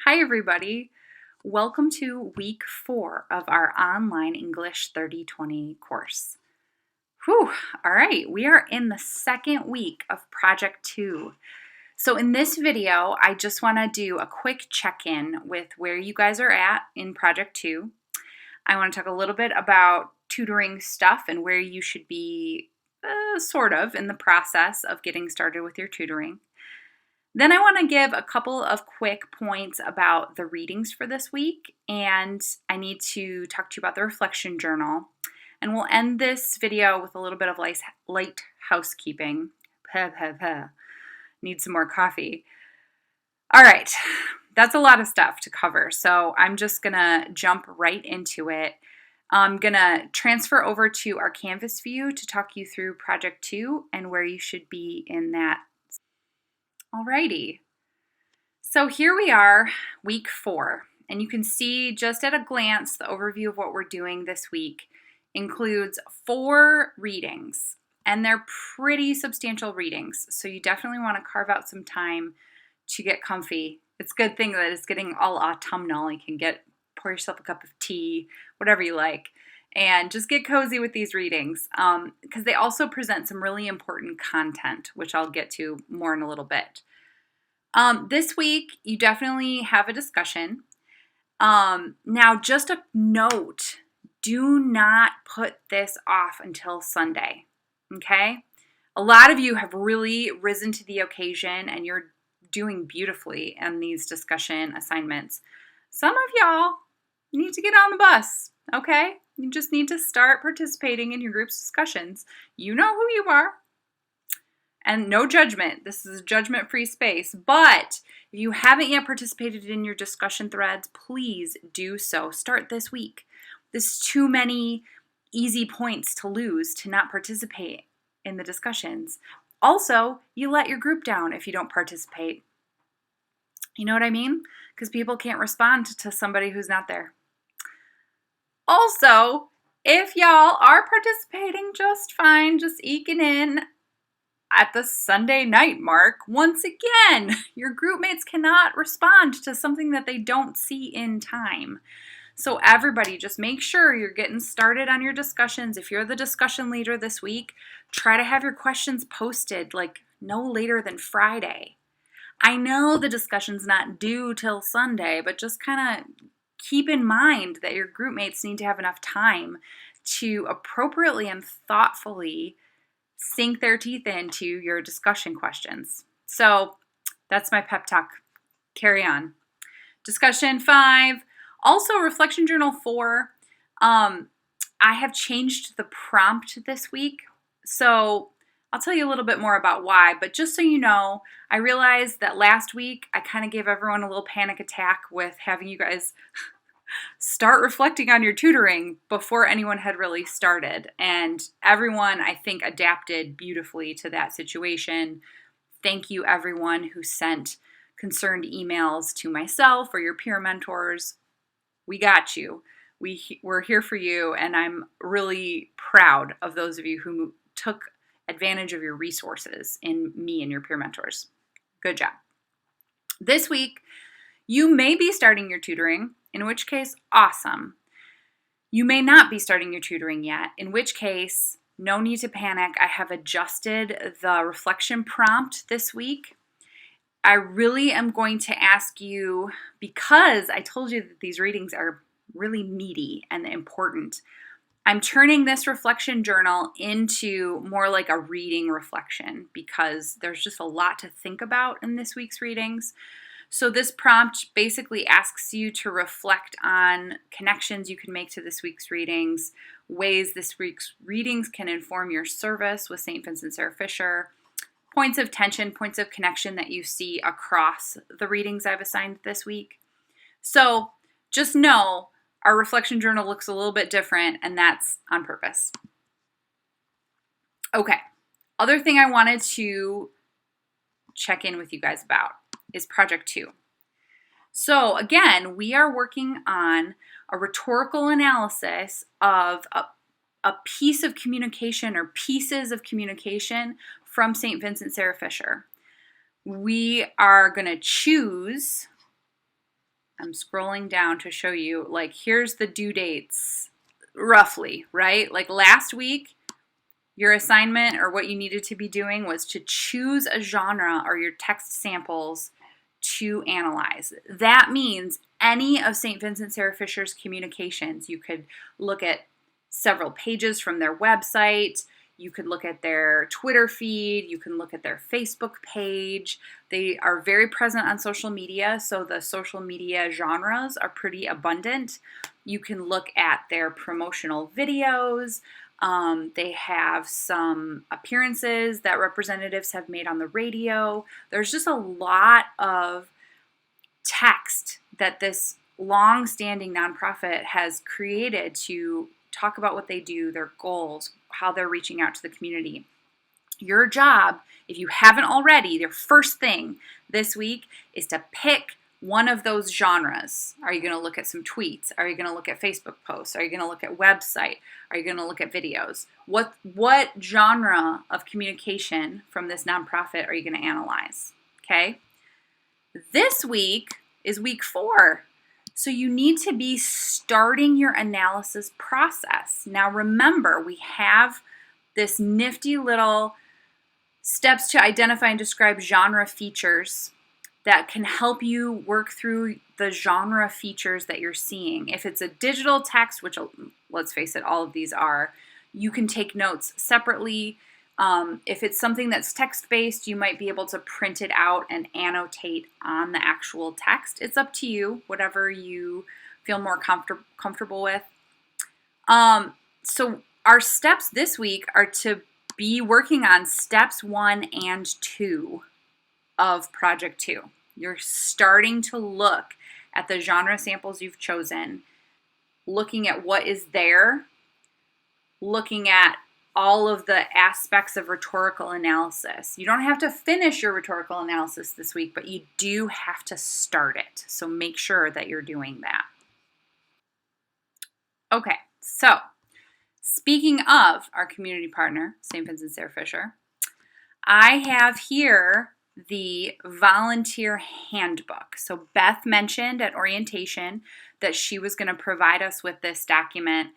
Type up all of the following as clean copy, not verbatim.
Hi everybody, welcome to week 4 of our online English 3020 course. Whew, all right, we are in the second week of Project 2. So in this video, I just want to do a quick check-in with where you guys are at in Project 2. I want to talk a little bit about tutoring stuff and where you should be sort of in the process of getting started with your tutoring. Then I want to give a couple of quick points about the readings for this week, and I need to talk to you about the reflection journal. And we'll end this video with a little bit of light housekeeping. Need some more coffee. All right, that's a lot of stuff to cover, so I'm just going to jump right into it. I'm going to transfer over to our Canvas view to talk you through Project 2 and where you should be in that. Alrighty, so here we are, week 4, and you can see just at a glance the overview of what we're doing this week includes 4 readings, and they're pretty substantial readings, so you definitely want to carve out some time to get comfy. It's a good thing that it's getting all autumnal. You can pour yourself a cup of tea, whatever you like, and just get cozy with these readings because they also present some really important content, which I'll get to more in a little bit. This week, you definitely have a discussion. Now, just a note, do not put this off until Sunday, okay? A lot of you have really risen to the occasion and you're doing beautifully in these discussion assignments. Some of y'all need to get on the bus, okay? You just need to start participating in your group's discussions. You know who you are. And no judgment. This is a judgment-free space. But if you haven't yet participated in your discussion threads, please do so. Start this week. There's too many easy points to lose to not participate in the discussions. Also, you let your group down if you don't participate. You know what I mean? Because people can't respond to somebody who's not there. Also, if y'all are participating just fine, just eking in at the Sunday night mark, once again, your group mates cannot respond to something that they don't see in time. So everybody, just make sure you're getting started on your discussions. If you're the discussion leader this week, try to have your questions posted like no later than Friday. I know the discussion's not due till Sunday, but just kind of keep in mind that your group mates need to have enough time to appropriately and thoughtfully sink their teeth into your discussion questions. So that's my pep talk. Carry on. Discussion 5. Also, Reflection Journal 4. I have changed the prompt this week. So I'll tell you a little bit more about why, but just so you know, I realized that last week I kind of gave everyone a little panic attack with having you guys start reflecting on your tutoring before anyone had really started. And everyone, I think, adapted beautifully to that situation. Thank you, everyone who sent concerned emails to myself or your peer mentors. We got you. We're here for you, and I'm really proud of those of you who took advantage of your resources in me and your peer mentors. Good job. This week, you may be starting your tutoring, in which case, awesome. You may not be starting your tutoring yet, in which case, no need to panic. I have adjusted the reflection prompt this week. I really am going to ask you, because I told you that these readings are really meaty and important, I'm turning this reflection journal into more like a reading reflection because there's just a lot to think about in this week's readings. So this prompt basically asks you to reflect on connections you can make to this week's readings, ways this week's readings can inform your service with St. Vincent Sarah Fisher, points of tension, points of connection that you see across the readings I've assigned this week. So just know our reflection journal looks a little bit different, and that's on purpose. Okay, other thing I wanted to check in with you guys about is Project 2. So again, we are working on a rhetorical analysis of a piece of communication or pieces of communication from St. Vincent Sarah Fisher. We are going to choose I'm scrolling down to show you, like, here's the due dates roughly, right? Like last week, your assignment or what you needed to be doing was to choose a genre or your text samples to analyze. That means any of St. Vincent Sarah Fisher's communications. You could look at several pages from their website. You could look at their Twitter feed. You can look at their Facebook page. They are very present on social media, so the social media genres are pretty abundant. You can look at their promotional videos. They have some appearances that representatives have made on the radio. There's just a lot of text that this long-standing nonprofit has created to talk about what they do, their goals, how they're reaching out to the community. Your job, if you haven't already, your first thing this week is to pick one of those genres. Are you going to look at some tweets? Are you going to look at Facebook posts? Are you going to look at website? Are you going to look at videos? What genre of communication from this nonprofit are you going to analyze? Okay. This week is week 4. So you need to be starting your analysis process. Now remember, we have this nifty little steps to identify and describe genre features that can help you work through the genre features that you're seeing. If it's a digital text, which let's face it, all of these are, you can take notes separately. If it's something that's text-based, you might be able to print it out and annotate on the actual text. It's up to you, whatever you feel more comfortable with. So our steps this week are to be working on steps 1 and 2 of Project 2. You're starting to look at the genre samples you've chosen, looking at what is there, looking at all of the aspects of rhetorical analysis. You don't have to finish your rhetorical analysis this week, but you do have to start it. So make sure that you're doing that. Okay, so speaking of our community partner, St. Vincent Sarah Fisher, I have here the volunteer handbook. So Beth mentioned at orientation that she was going to provide us with this document.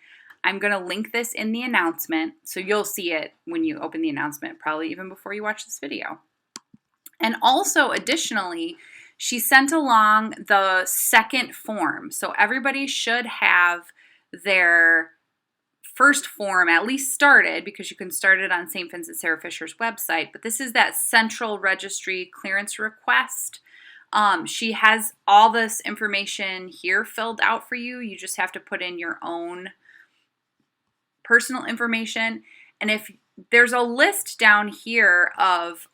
I'm going to link this in the announcement, so you'll see it when you open the announcement, probably even before you watch this video. And also, additionally, she sent along the second form. So everybody should have their first form at least started, because you can start it on St. Vincent Sarah Fisher's website. But this is that central registry clearance request. She has all this information here filled out for you. You just have to put in your own personal information. And if there's a list down here of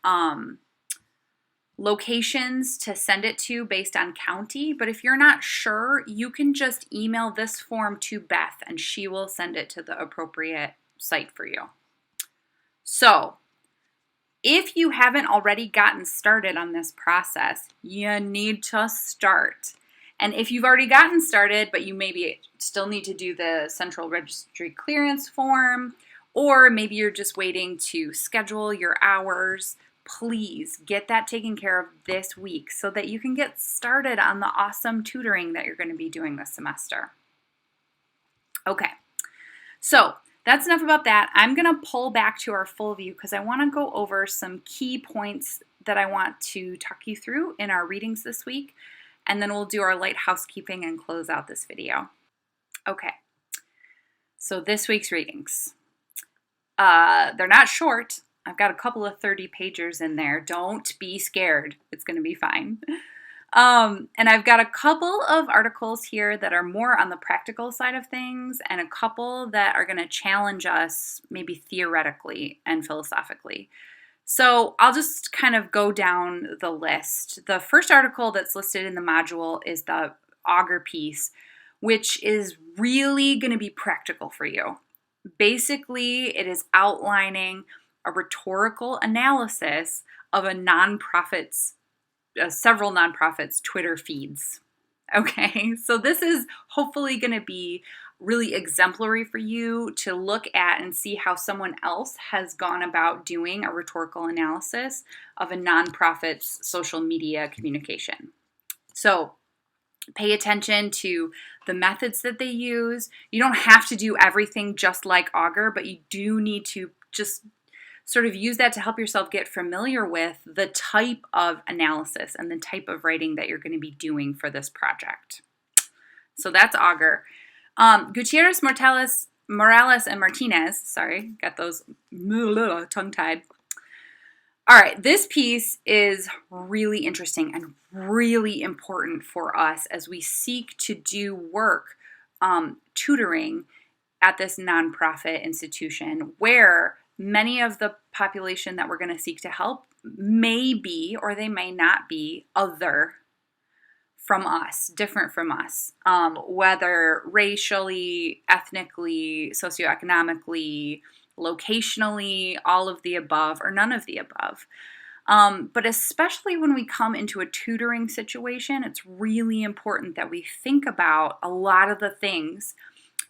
locations to send it to based on county, but if you're not sure, you can just email this form to Beth and she will send it to the appropriate site for you. So if you haven't already gotten started on this process, you need to start. And if you've already gotten started, but you maybe still need to do the central registry clearance form, or maybe you're just waiting to schedule your hours, please get that taken care of this week so that you can get started on the awesome tutoring that you're going to be doing this semester. Okay, so that's enough about that. I'm going to pull back to our full view because I want to go over some key points that I want to talk you through in our readings this week, and then we'll do our light housekeeping and close out this video. Okay, so this week's readings. They're not short. I've got a couple of 30-pagers in there. Don't be scared. It's going to be fine. And I've got a couple of articles here that are more on the practical side of things and a couple that are going to challenge us maybe theoretically and philosophically. So I'll just kind of go down the list. The first article that's listed in the module is the auger piece, which is really going to be practical for you. Basically, it is outlining a rhetorical analysis of a nonprofit's, several nonprofits' Twitter feeds. Okay, so this is hopefully going to be really exemplary for you to look at and see how someone else has gone about doing a rhetorical analysis of a nonprofit's social media communication. So Pay attention to the methods that they use. You don't have to do everything just like Augur, but you do need to just sort of use that to help yourself get familiar with the type of analysis and the type of writing that you're going to be doing for this project. So that's Augur. Gutierrez, Morales, and Martinez, sorry, got those tongue-tied. All right, this piece is really interesting and really important for us as we seek to do work tutoring at this nonprofit institution where many of the population that we're going to seek to help may be, or they may not be, other from us, different from us, whether racially, ethnically, socioeconomically, locationally, all of the above, or none of the above. But especially when we come into a tutoring situation, it's really important that we think about a lot of the things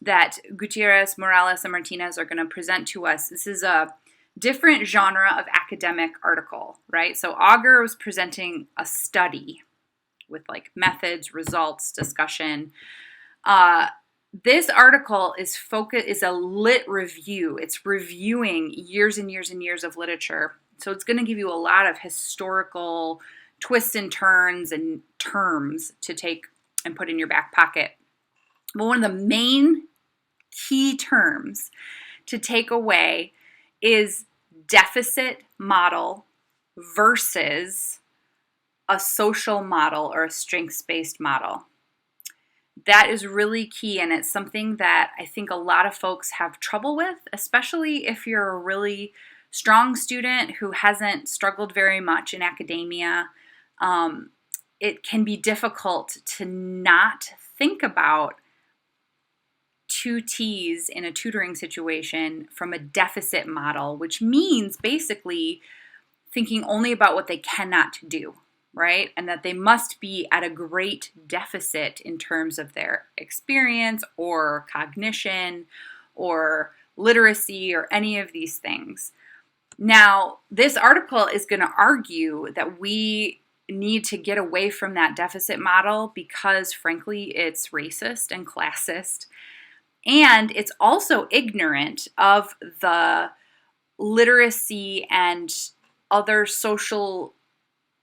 that Gutierrez, Morales, and Martinez are going to present to us. This is a different genre of academic article, right? So Augur was presenting a study with like methods, results, discussion. This article is a lit review. It's reviewing years and years and years of literature. So it's going to give you a lot of historical twists and turns and terms to take and put in your back pocket. But one of the main key terms to take away is deficit model versus a social model or a strengths-based model. That is really key, and it's something that I think a lot of folks have trouble with, especially if you're a really strong student who hasn't struggled very much in academia. It can be difficult to not think about two T's in a tutoring situation from a deficit model, which means basically thinking only about what they cannot do, right? And that they must be at a great deficit in terms of their experience or cognition or literacy or any of these things. Now, this article is going to argue that we need to get away from that deficit model because, frankly, it's racist and classist. And it's also ignorant of the literacy and other social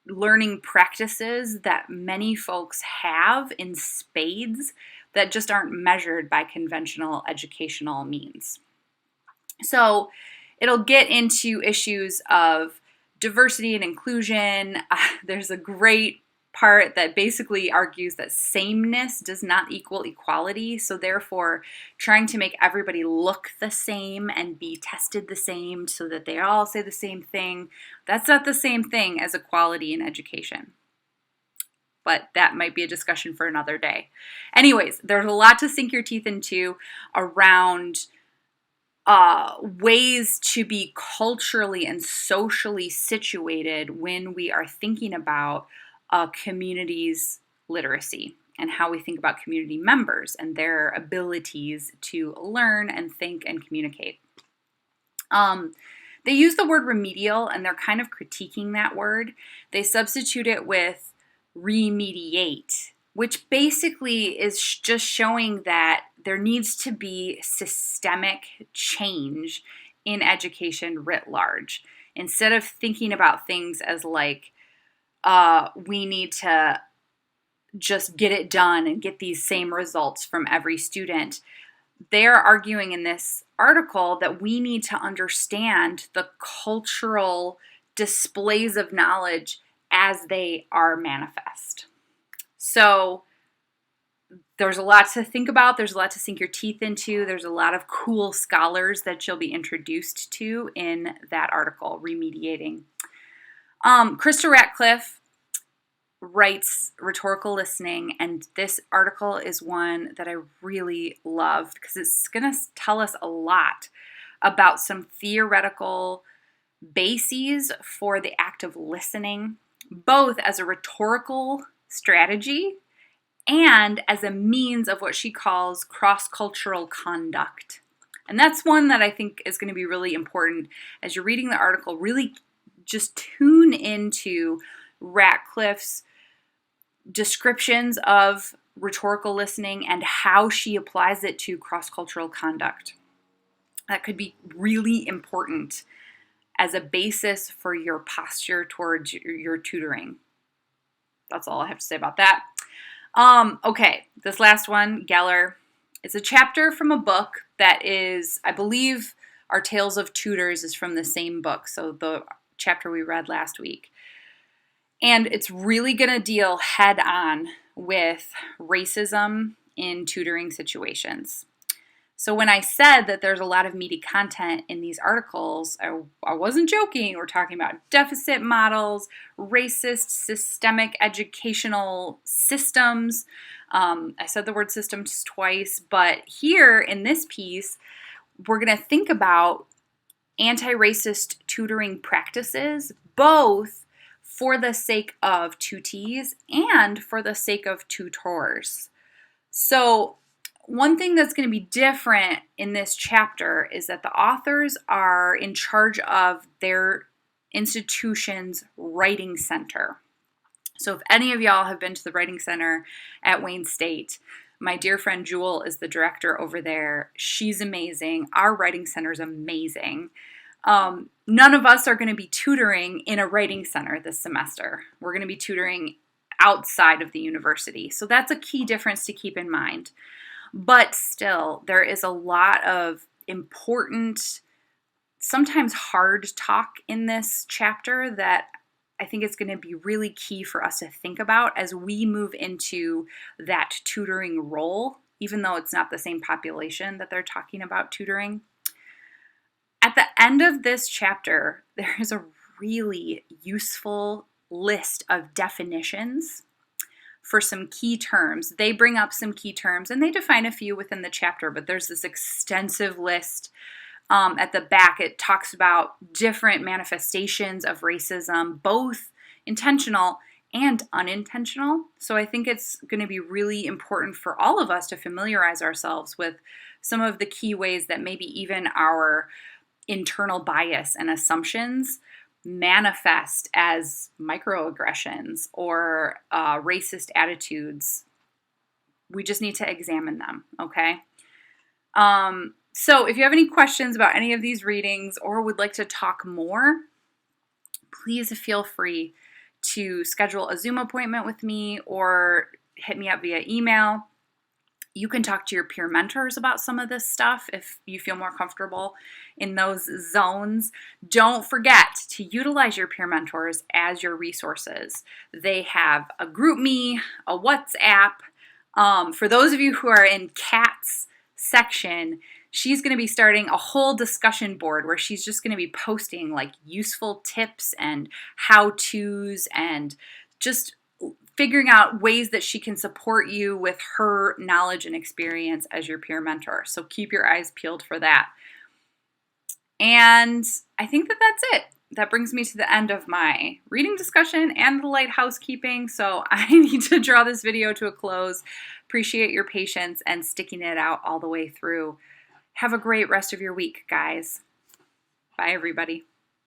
learning practices that many folks have in spades that just aren't measured by conventional educational means. So it'll get into issues of diversity and inclusion. There's a great part that basically argues that sameness does not equal equality. So therefore, trying to make everybody look the same and be tested the same so that they all say the same thing, that's not the same thing as equality in education. But that might be a discussion for another day. Anyways, there's a lot to sink your teeth into around ways to be culturally and socially situated when we are thinking about a community's literacy and how we think about community members and their abilities to learn and think and communicate. They use the word remedial and they're kind of critiquing that word. They substitute it with remediate, which basically is just showing that there needs to be systemic change in education writ large. Instead of thinking about things as like, we need to just get it done and get these same results from every student. They're arguing in this article that we need to understand the cultural displays of knowledge as they are manifest. So there's a lot to think about. There's a lot to sink your teeth into. There's a lot of cool scholars that you'll be introduced to in that article, Remediating. Krista Ratcliffe writes rhetorical listening, and this article is one that I really loved because it's going to tell us a lot about some theoretical bases for the act of listening, both as a rhetorical strategy and as a means of what she calls cross-cultural conduct. And that's one that I think is going to be really important as you're reading the article. Really just tune into Ratcliffe's descriptions of rhetorical listening, and how she applies it to cross-cultural conduct. That could be really important as a basis for your posture towards your tutoring. That's all I have to say about that. Okay, this last one, Geller. It's a chapter from a book that is, I believe, Our Tales of Tutors is from the same book, so the chapter we read last week. And it's really going to deal head on with racism in tutoring situations. So when I said that there's a lot of meaty content in these articles, I wasn't joking. We're talking about deficit models, racist systemic educational systems. I said the word systems twice, but here in this piece, we're going to think about anti-racist tutoring practices, both for the sake of tutees and for the sake of tutors. So one thing that's going to be different in this chapter is that the authors are in charge of their institution's writing center. So if any of y'all have been to the writing center at Wayne State, my dear friend Jewel is the director over there. She's amazing. Our writing center is amazing. None of us are going to be tutoring in a writing center this semester. We're going to be tutoring outside of the university. So that's a key difference to keep in mind. But still, there is a lot of important, sometimes hard talk in this chapter that I think is going to be really key for us to think about as we move into that tutoring role, even though it's not the same population that they're talking about tutoring. At the end of this chapter, there is a really useful list of definitions for some key terms. They bring up some key terms and they define a few within the chapter, but there's this extensive list at the back. It talks about different manifestations of racism, both intentional and unintentional. So I think it's going to be really important for all of us to familiarize ourselves with some of the key ways that maybe even our internal bias and assumptions manifest as microaggressions or racist attitudes. We just need to examine them, okay? So if you have any questions about any of these readings or would like to talk more, please feel free to schedule a Zoom appointment with me or hit me up via email. You can talk to your peer mentors about some of this stuff if you feel more comfortable in those zones. Don't forget to utilize your peer mentors as your resources. They have a GroupMe, a WhatsApp. For those of you who are in Kat's section, she's going to be starting a whole discussion board where she's just going to be posting like useful tips and how-tos and just figuring out ways that she can support you with her knowledge and experience as your peer mentor. So keep your eyes peeled for that. And I think that that's it. That brings me to the end of my reading discussion and the light housekeeping. So I need to draw this video to a close. Appreciate your patience and sticking it out all the way through. Have a great rest of your week, guys. Bye, everybody.